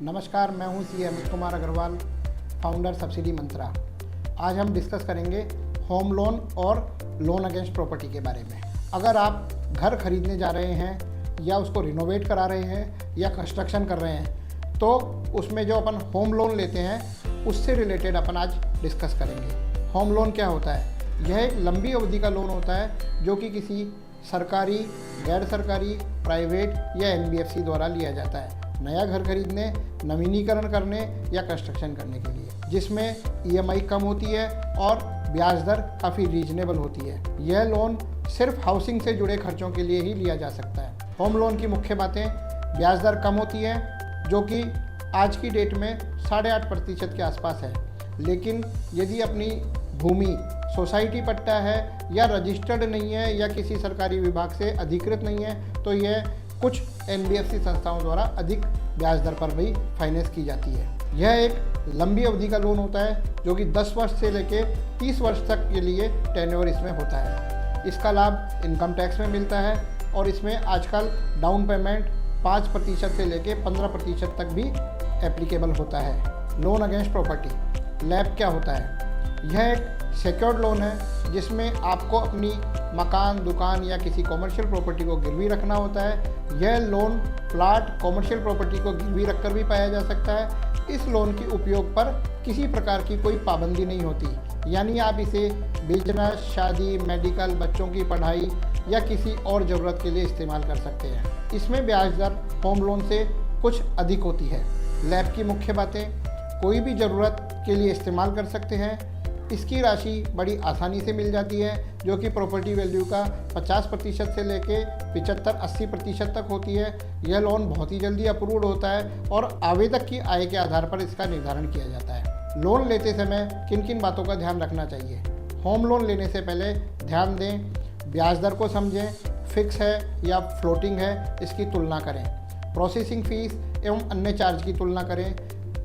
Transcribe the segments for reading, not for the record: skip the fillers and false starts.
नमस्कार, मैं हूं सी अमित कुमार अग्रवाल, फाउंडर सब्सिडी मंत्रा। आज हम डिस्कस करेंगे होम लोन और लोन अगेंस्ट प्रॉपर्टी के बारे में। अगर आप घर खरीदने जा रहे हैं या उसको रिनोवेट करा रहे हैं या कंस्ट्रक्शन कर रहे हैं तो उसमें जो अपन होम लोन लेते हैं उससे रिलेटेड अपन आज डिस्कस करेंगे। होम लोन क्या होता है? यह एक लंबी अवधि का लोन होता है जो कि किसी सरकारी, गैर सरकारी, प्राइवेट या NBFC द्वारा लिया जाता है नया घर खरीदने, नवीनीकरण करने या कंस्ट्रक्शन करने के लिए, जिसमें EMI कम होती है और ब्याज दर काफ़ी रीजनेबल होती है। यह लोन सिर्फ हाउसिंग से जुड़े खर्चों के लिए ही लिया जा सकता है। होम लोन की मुख्य बातें: ब्याज दर कम होती है जो कि आज की डेट में 8.5% के आसपास है, लेकिन यदि अपनी भूमि सोसाइटी पट्टा है या रजिस्टर्ड नहीं है या किसी सरकारी विभाग से अधिकृत नहीं है तो यह कुछ NBFC संस्थाओं द्वारा अधिक ब्याज दर पर भी फाइनेंस की जाती है। यह एक लंबी अवधि का लोन होता है जो कि 10 वर्ष से लेकर 30 वर्ष तक के लिए टेन्योर इसमें होता है। इसका लाभ इनकम टैक्स में मिलता है और इसमें आजकल डाउन पेमेंट 5% से लेकर 15% तक भी एप्लीकेबल होता है। लोन अगेंस्ट प्रॉपर्टी, लैप क्या होता है? यह एक सिक्योर्ड लोन है जिसमें आपको अपनी मकान, दुकान या किसी कॉमर्शियल प्रॉपर्टी को गिरवी रखना होता है। यह लोन प्लाट, कॉमर्शियल प्रॉपर्टी को गिरवी रखकर भी पाया जा सकता है। इस लोन के उपयोग पर किसी प्रकार की कोई पाबंदी नहीं होती, यानी आप इसे बिजनेस, शादी, मेडिकल, बच्चों की पढ़ाई या किसी और ज़रूरत के लिए इस्तेमाल कर सकते हैं। इसमें ब्याज दर होम लोन से कुछ अधिक होती है। लैप की मुख्य बातें: कोई भी ज़रूरत के लिए इस्तेमाल कर सकते हैं। इसकी राशि बड़ी आसानी से मिल जाती है जो कि प्रॉपर्टी वैल्यू का 50% से लेके 75-80% तक होती है। यह लोन बहुत ही जल्दी अप्रूव्ड होता है और आवेदक की आय के आधार पर इसका निर्धारण किया जाता है। लोन लेते समय किन किन बातों का ध्यान रखना चाहिए? होम लोन लेने से पहले ध्यान दें, ब्याज दर को समझें, फिक्स है या फ्लोटिंग है इसकी तुलना करें, प्रोसेसिंग फीस एवं अन्य चार्ज की तुलना करें,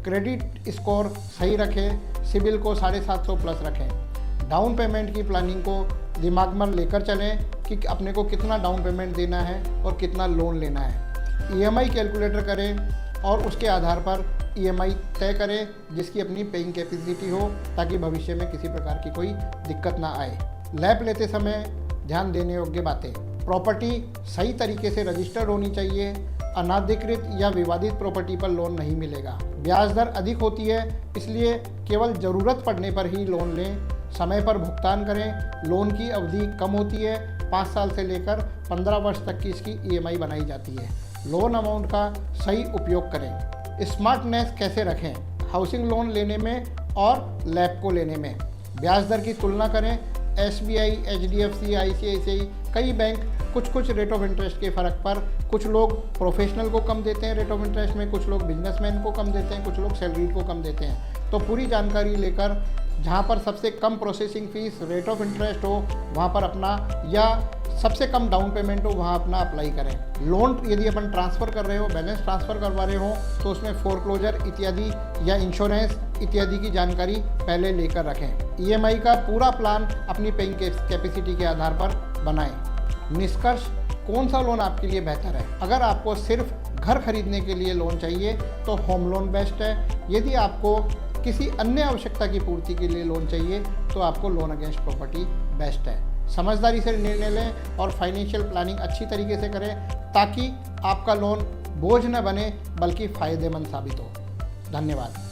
क्रेडिट स्कोर सही रखें, सिबिल को 750+ रखें। डाउन पेमेंट की प्लानिंग को दिमाग में लेकर चलें कि अपने को कितना डाउन पेमेंट देना है और कितना लोन लेना है। EMI कैलकुलेटर करें और उसके आधार पर EMI तय करें जिसकी अपनी पेइंग कैपेसिटी हो ताकि भविष्य में किसी प्रकार की कोई दिक्कत ना आए। लैप लेते समय ध्यान देने योग्य बातें: प्रॉपर्टी सही तरीके से रजिस्टर्ड होनी चाहिए। अनाधिकृत या विवादित प्रॉपर्टी पर लोन नहीं मिलेगा। ब्याज दर अधिक होती है, इसलिए केवल ज़रूरत पड़ने पर ही लोन लें। समय पर भुगतान करें। लोन की अवधि कम होती है, 5 साल से लेकर 15 वर्ष तक की इसकी EMI बनाई जाती है। लोन अमाउंट का सही उपयोग करें। स्मार्टनेस कैसे रखें हाउसिंग लोन लेने में और लैप को लेने में? ब्याज दर की तुलना करें। SBI, HDFC, ICICI, कई बैंक कुछ रेट ऑफ इंटरेस्ट के फ़र्क पर, कुछ लोग प्रोफेशनल को कम देते हैं रेट ऑफ इंटरेस्ट में, कुछ लोग बिजनेसमैन को कम देते हैं, कुछ लोग सैलरीड को कम देते हैं। तो पूरी जानकारी लेकर जहां पर सबसे कम processing fees, rate of interest हो वहां पर अपना, या सबसे कम डाउन पेमेंट हो वहां अपना अप्लाई करें। लोन यदि अपन ट्रांसफ़र कर रहे हो, बैलेंस ट्रांसफ़र करवा रहे हो तो उसमें फोरक्लोजर इत्यादि या इंश्योरेंस इत्यादि की जानकारी पहले लेकर रखें। EMI का पूरा प्लान अपनी पेइंग कैपेसिटी के आधार पर बनाएं। निष्कर्ष: कौन सा लोन आपके लिए बेहतर है? अगर आपको सिर्फ घर खरीदने के लिए लोन चाहिए तो होम लोन बेस्ट है। यदि आपको किसी अन्य आवश्यकता की पूर्ति के लिए लोन चाहिए तो आपको लोन अगेंस्ट प्रॉपर्टी बेस्ट है। समझदारी से निर्णय लें और फाइनेंशियल प्लानिंग अच्छी तरीके से करें ताकि आपका लोन बोझ न बने बल्कि फ़ायदेमंद साबित हो। धन्यवाद।